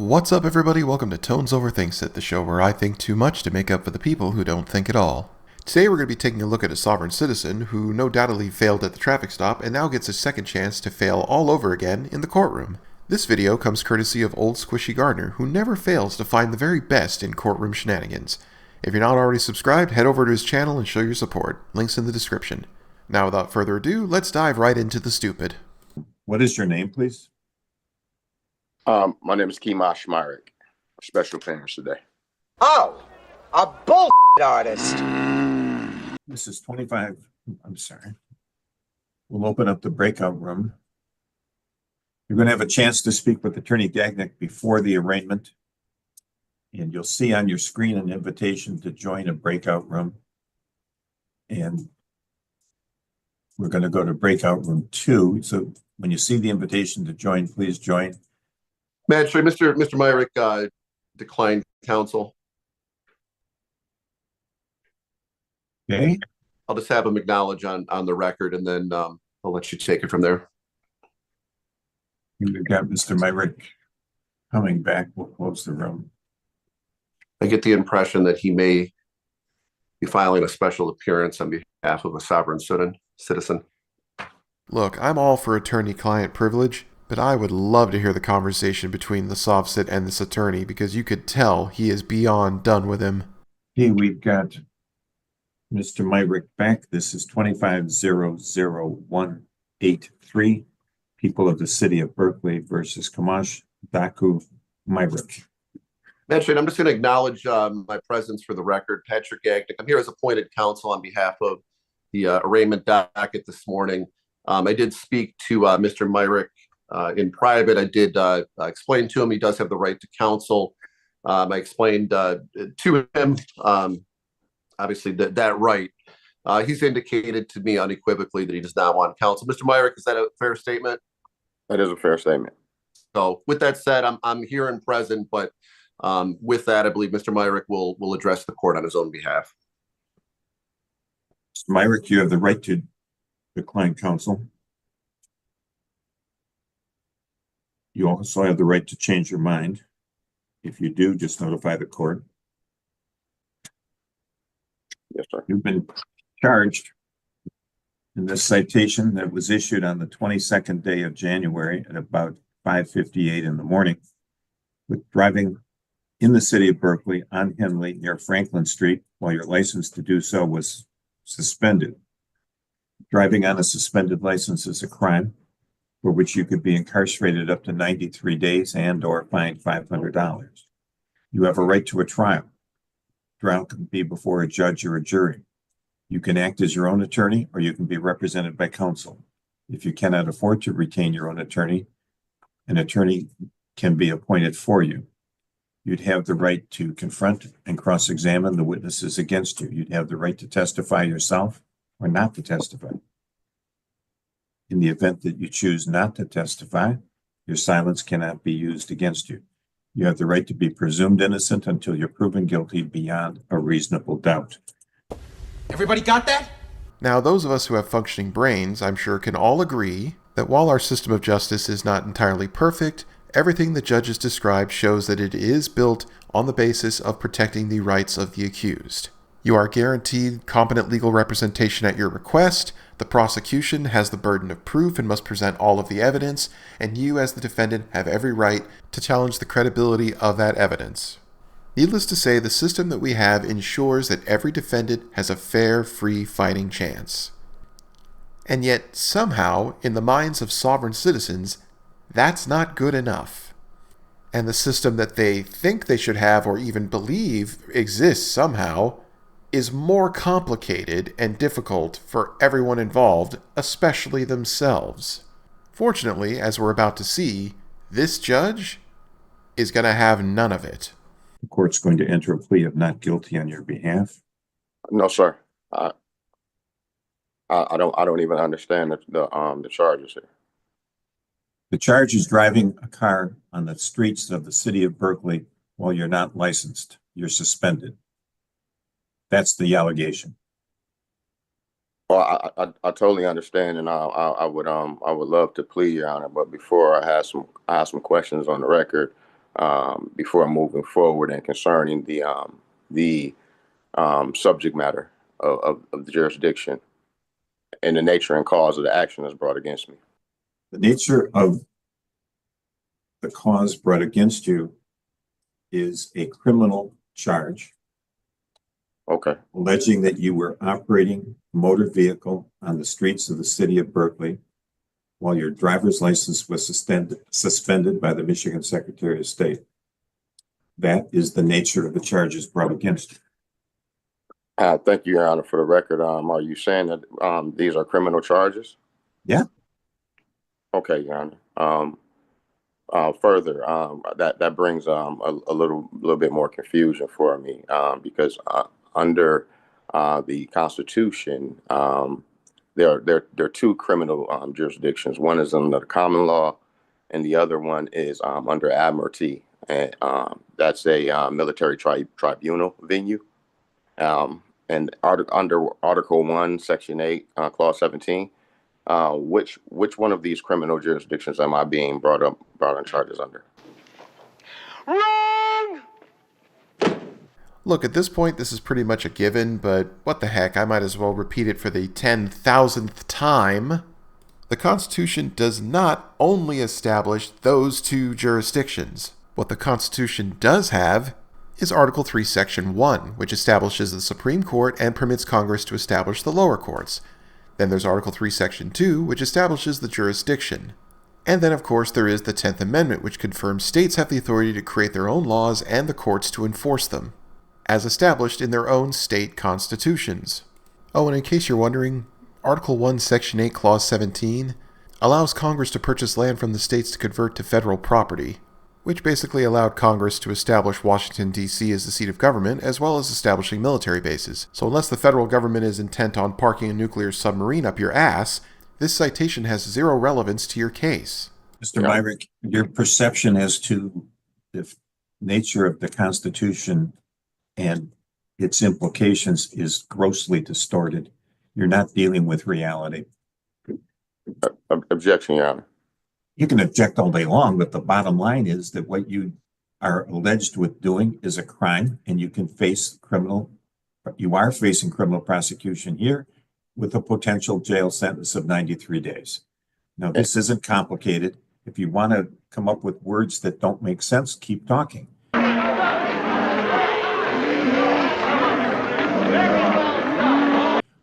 What's up, everybody? Welcome to Tones Overthinks It, the show where I think too much to make up for the people who don't think at all. Today we're going to be taking a look at a sovereign citizen who no doubtedly failed at the traffic stop and now gets a second chance to fail all over again in the courtroom. This video comes courtesy of Old Squishy Gardner, who never fails to find the very best in courtroom shenanigans. If you're not already subscribed, head over to his channel and show your support. Links in the description. Now, without further ado, let's dive right into the stupid. What is your name, please? My name is Kimash Myrick. Special appearance today. Oh, a bull artist. This is 25. I'm sorry. We'll open up the breakout room. You're going to have a chance to speak with Attorney Gagnick before the arraignment. And you'll see on your screen an invitation to join a breakout room. And we're going to go to breakout room 2. So when you see the invitation to join, please join. Magistrate, Mr. Myrick declined counsel. Okay. I'll just have him acknowledge on the record, and then I'll let you take it from there. We've got Mr. Myrick coming back. We'll close the room. I get the impression that he may be filing a special appearance on behalf of a sovereign citizen. Look, I'm all for attorney-client privilege, but I would love to hear the conversation between the Sovcit and this attorney because you could tell he is beyond done with him. Okay, we've got Mr. Myrick back. This is 25-00183. People of the City of Berkeley versus Kamash Daku Myrick. Magistrate, I'm just going to acknowledge my presence for the record. Patrick Gagnick. I'm here as appointed counsel on behalf of the arraignment docket this morning. I did speak to Mr. Myrick in private. I did explain to him he does have the right to counsel. I explained to him, obviously, that right. He's indicated to me unequivocally that he does not want counsel. Mr. Myrick, is that a fair statement? That is a fair statement. So with that said, I'm here and present, but with that, I believe Mr. Myrick will address the court on his own behalf. Mr. Myrick, you have the right to decline counsel. You also have the right to change your mind. If you do, just notify the court. Yes, sir. You've been charged in this citation that was issued on the 22nd day of January at about 5:58 in the morning with driving in the city of Berkeley on Henley near Franklin Street while your license to do so was suspended. Driving on a suspended license is a crime for which you could be incarcerated up to 93 days and or fined $500. You have a right to a trial. Trial can be before a judge or a jury. You can act as your own attorney or you can be represented by counsel. If you cannot afford to retain your own attorney, an attorney can be appointed for you. You'd have the right to confront and cross-examine the witnesses against you. You'd have the right to testify yourself or not to testify. In the event that you choose not to testify, your silence cannot be used against you. You have the right to be presumed innocent until you're proven guilty beyond a reasonable doubt. Everybody got that? Now, those of us who have functioning brains, I'm sure, can all agree that while our system of justice is not entirely perfect, everything the judges described shows that it is built on the basis of protecting the rights of the accused. You are guaranteed competent legal representation at your request, the prosecution has the burden of proof and must present all of the evidence, and you as the defendant have every right to challenge the credibility of that evidence. Needless to say, the system that we have ensures that every defendant has a fair, free fighting chance. And yet, somehow, in the minds of sovereign citizens, that's not good enough. And the system that they think they should have or even believe exists somehow is more complicated and difficult for everyone involved, especially themselves. Fortunately, as we're about to see, this judge is going to have none of it. The court's going to enter a plea of not guilty on your behalf. No, sir. I don't even understand the charges here. The charge is driving a car on the streets of the city of Berkeley while you're not licensed. You're suspended. That's the allegation. Well, I totally understand, and I would love to plead, Your Honor. But before I have some questions on the record, before moving forward and concerning the subject matter of the jurisdiction and the nature and cause of the action that's brought against me. The nature of the cause brought against you is a criminal charge Okay. alleging that you were operating a motor vehicle on the streets of the city of Berkeley while your driver's license was suspended by the Michigan Secretary of State. That is the nature of the charges brought against you. Thank you, Your Honor. For the record, are you saying that these are criminal charges? Yeah. Okay, Your Honor. Further, that brings a little bit more confusion for me because under the Constitution, there are two criminal jurisdictions. One is under the common law, and the other one is under admiralty, and that's a military tribunal venue. And under Article 1, Section 8, Clause 17, which one of these criminal jurisdictions am I being brought on charges under? Wrong! Look, at this point, this is pretty much a given, but what the heck, I might as well repeat it for the 10,000th time. The Constitution does not only establish those two jurisdictions. What the Constitution does have is Article 3, Section 1, which establishes the Supreme Court and permits Congress to establish the lower courts. Then there's Article 3, Section 2, which establishes the jurisdiction. And then, of course, there is the 10th Amendment, which confirms states have the authority to create their own laws and the courts to enforce them, as established in their own state constitutions. Oh, and in case you're wondering, Article 1, Section 8, Clause 17 allows Congress to purchase land from the states to convert to federal property, which basically allowed Congress to establish Washington, D.C. as the seat of government, as well as establishing military bases. So unless the federal government is intent on parking a nuclear submarine up your ass, this citation has zero relevance to your case. Mr. Myrick, your perception as to the nature of the Constitution and its implications is grossly distorted. You're not dealing with reality. Objection, Your Honor. You can object all day long, but the bottom line is that what you are alleged with doing is a crime, and you are facing criminal prosecution here with a potential jail sentence of 93 days. Now, this isn't complicated. If you want to come up with words that don't make sense, keep talking.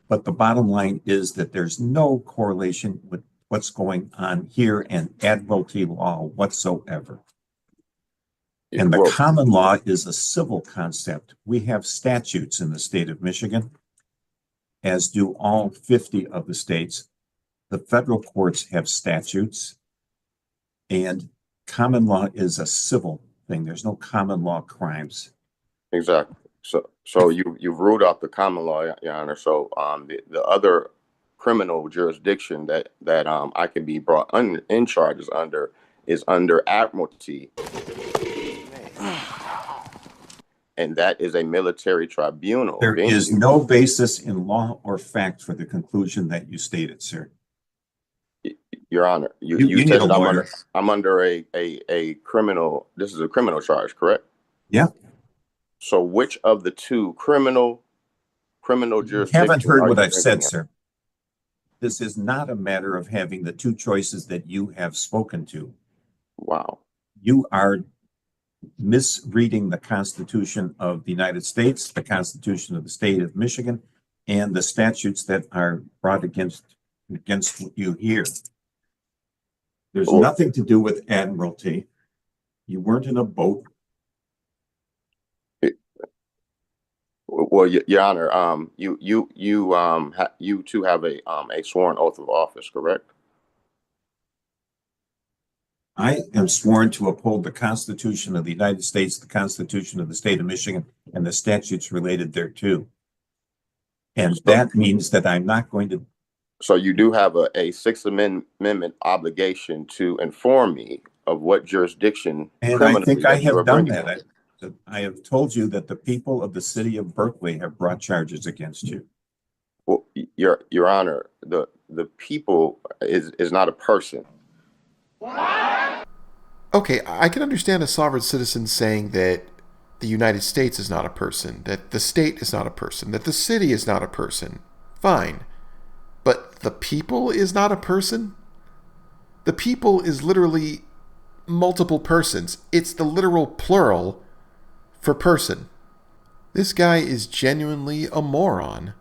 But the bottom line is that there's no correlation with what's going on here and admiralty law whatsoever. And the common law is a civil concept. We have statutes in the state of Michigan, as do all 50 of the states. The federal courts have statutes, and common law is a civil thing. There's no common law crimes. Exactly. So you've ruled out the common law, Your Honor. So the other criminal jurisdiction that I can be brought in charges under is under admiralty, and that is a military tribunal. There is no basis in law or fact for the conclusion that you stated, sir. Your Honor, you said that I'm under a criminal. This is a criminal charge, correct? Yeah. So which of the two criminal jurisdictions? You haven't heard what I've said, sir. This is not a matter of having the two choices that you have spoken to. Wow. You are misreading the Constitution of the United States, the Constitution of the state of Michigan, and the statutes that are brought against you here. There's nothing to do with admiralty. You weren't in a boat. Well, Your Honor, you two have a sworn oath of office, correct? I am sworn to uphold the Constitution of the United States, the Constitution of the state of Michigan, and the statutes related thereto. And that means that I'm not going to. So you do have a Sixth Amendment obligation to inform me of what jurisdiction. And I think I have done that. I have told you that the people of the city of Berkeley have brought charges against you. Well, Your Honor, the people is not a person. Okay, I can understand a sovereign citizen saying that the United States is not a person, that the state is not a person, that the city is not a person. Fine. But the people is not a person? The people is literally multiple persons. It's the literal plural for person. This guy is genuinely a moron.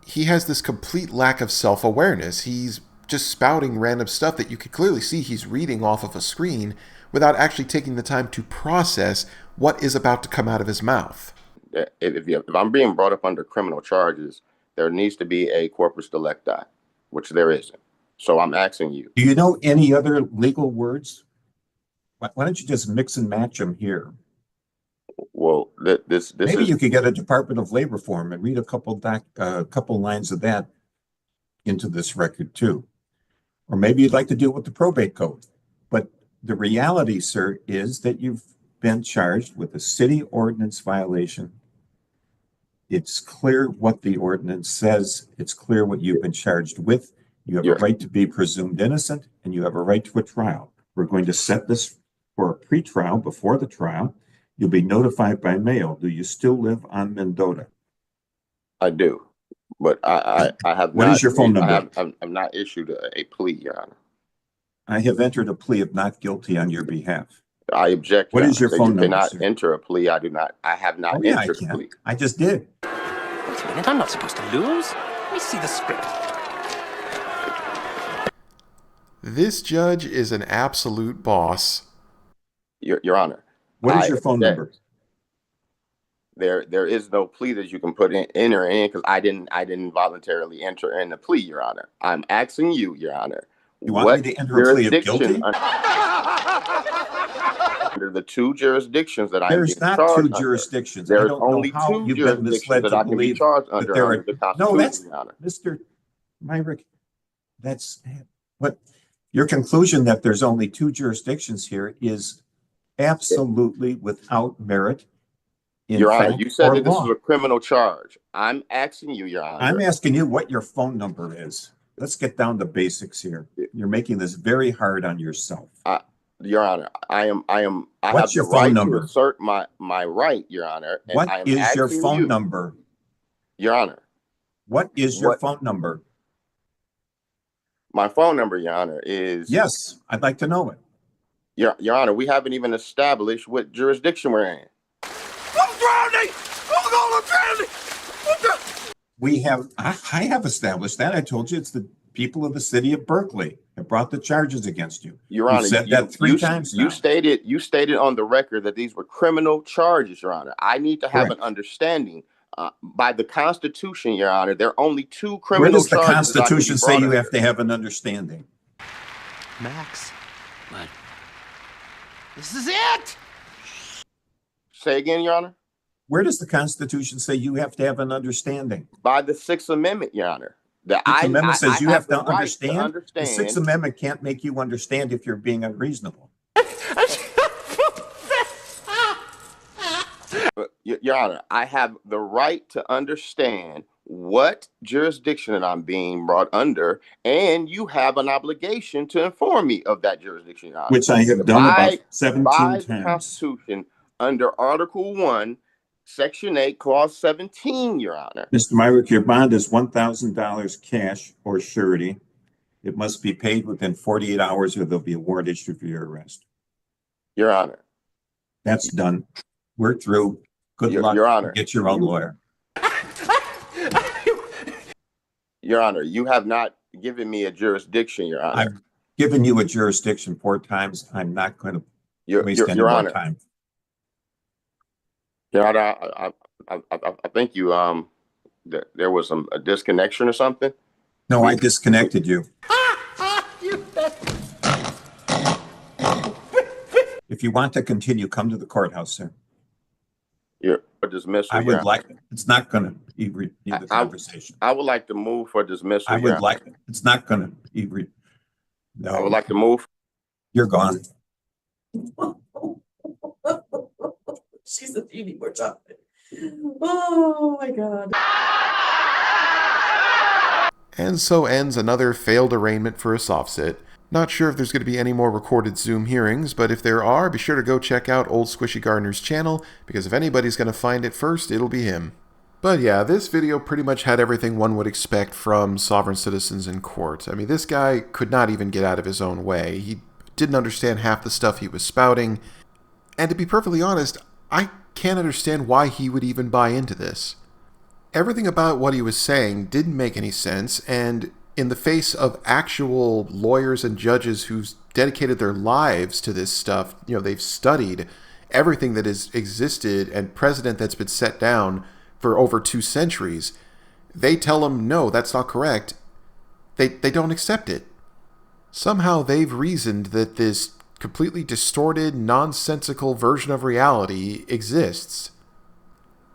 He has this complete lack of self-awareness. He's just spouting random stuff that you can clearly see he's reading off of a screen without actually taking the time to process what is about to come out of his mouth. If I'm being brought up under criminal charges, there needs to be a corpus delicti, which there isn't. So I'm asking you. Do you know any other legal words? Why don't you just mix and match them here? Well, this Maybe is, you could get a Department of Labor form and read a couple lines of that into this record too. Or maybe you'd like to deal with the probate code. But the reality, sir, is that you've been charged with a city ordinance violation. It's clear what the ordinance says. It's clear what you've been charged with. You have a right to be presumed innocent, and you have a right to a trial. We're going to set this for a pre-trial before the trial. You'll be notified by mail. Do you still live on Mendota? I do, but I have What not. is your phone number? I'm not issued a plea, Your Honor. I have entered a plea of not guilty on your behalf. I object. What is your phone number, You cannot sir? enter a plea. I do not. I have not I entered a can. plea. I just did. Wait a minute, I'm not supposed to lose. Let me see the script. This judge is an absolute boss. Your Honor. What is your phone number? There is no plea that you can enter in because I didn't voluntarily enter in the plea, Your Honor. I'm asking you, Your Honor. You want me to enter a plea of guilty? Under the two jurisdictions that I'm There's being not charged two under. jurisdictions. There's I don't only know how two you've been misled jurisdictions that to I can be believe charged that under there are. the Constitution, No, that's Your Honor. Mr. Myrick. That's what your conclusion that there's only two jurisdictions here is absolutely without merit. Your Honor, you said that this is a criminal charge. I'm asking you, Your Honor. I'm asking you what your phone number is. Let's get down to basics here. You're making this very hard on yourself. Your Honor, I What's have your the phone right number? to assert my right, Your Honor. And What I am is your asking phone you, number? Your Honor? What is your phone number? My phone number, Your Honor, is... Yes, I'd like to know it. Your Honor, we haven't even established what jurisdiction we're in. I'm drowning! Oh, I'm drowning! What the? We have, I have established that. I told you it's the people of the city of Berkeley that brought the charges against you. Your Honor, You've said that three times now. You stated on the record that these were criminal charges, Your Honor. I need to have an understanding. By the Constitution, Your Honor, there are only two criminal charges. Where does the Constitution say you have to have an understanding? Max, but this is it! Say again, Your Honor? Where does the Constitution say you have to have an understanding? By the Sixth Amendment, Your Honor. The Sixth Amendment says you have to the right understand. The Sixth Amendment can't make you understand if you're being unreasonable. Your Honor, I have the right to understand what jurisdiction that I'm being brought under, and you have an obligation to inform me of that jurisdiction, Your Honor. Which I have done about 17 by times. The Constitution, under Article 1, Section 8, Clause 17, Your Honor. Mr. Myrick, your bond is $1,000 cash or surety. It must be paid within 48 hours or there'll be a warrant issued for your arrest. Your Honor. That's done. We're through. Good luck. Your Honor. Get your own lawyer. Your Honor, you have not given me a jurisdiction, Your Honor. I've given you a jurisdiction 4 times. I'm not going to waste any more time. Your Honor, I think you there was a disconnection or something. No, I disconnected you. If you want to continue, come to the courthouse, sir. You're a dismissal. I would like it. It's not going to be the conversation. I would like to move for dismissal. I would like it. It's not going to be. No. I would like to move. You're gone. She's a beauty, more chocolate. Oh my God. And so ends another failed arraignment for a Sovcit. Not sure if there's going to be any more recorded Zoom hearings, but if there are, be sure to go check out Old Squishy Gardner's channel, because if anybody's going to find it first, it'll be him. But yeah, this video pretty much had everything one would expect from sovereign citizens in court. I mean, this guy could not even get out of his own way. He didn't understand half the stuff he was spouting. And to be perfectly honest, I can't understand why he would even buy into this. Everything about what he was saying didn't make any sense, and in the face of actual lawyers and judges who've dedicated their lives to this stuff, they've studied everything that has existed and precedent that's been set down for over 2 centuries, they tell him, no, that's not correct. They don't accept it. Somehow they've reasoned that this completely distorted, nonsensical version of reality exists.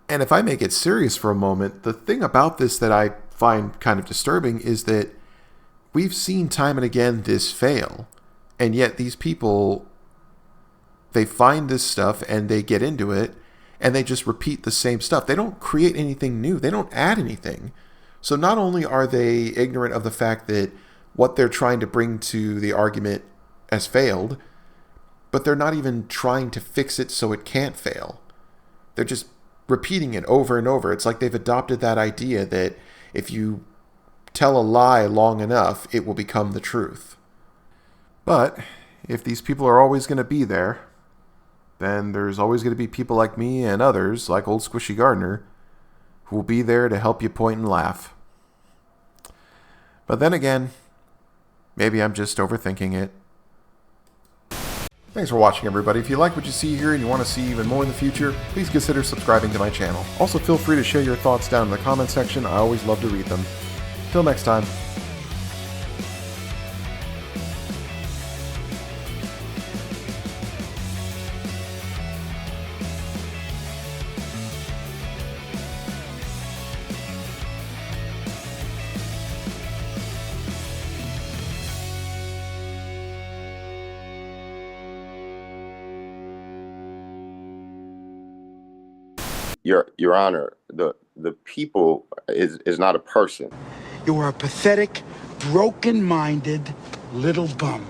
And if I may get serious for a moment, the thing about this that I find kind of disturbing is that we've seen time and again this fail, and yet these people, they find this stuff and they get into it and they just repeat the same stuff. They don't create anything new. They don't add anything. So not only are they ignorant of the fact that what they're trying to bring to the argument has failed, but they're not even trying to fix it so it can't fail. They're just repeating it over and over. It's like they've adopted that idea that if you tell a lie long enough, it will become the truth. But if these people are always going to be there, then there's always going to be people like me and others, like Old Squishy Gardner, who will be there to help you point and laugh. But then again, maybe I'm just overthinking it. Thanks for watching, everybody. If you like what you see here and you want to see even more in the future, please consider subscribing to my channel. Also, feel free to share your thoughts down in the comment section. I always love to read them. Till next time. Your Honor, the people is not a person. You are a pathetic, broken-minded little bum.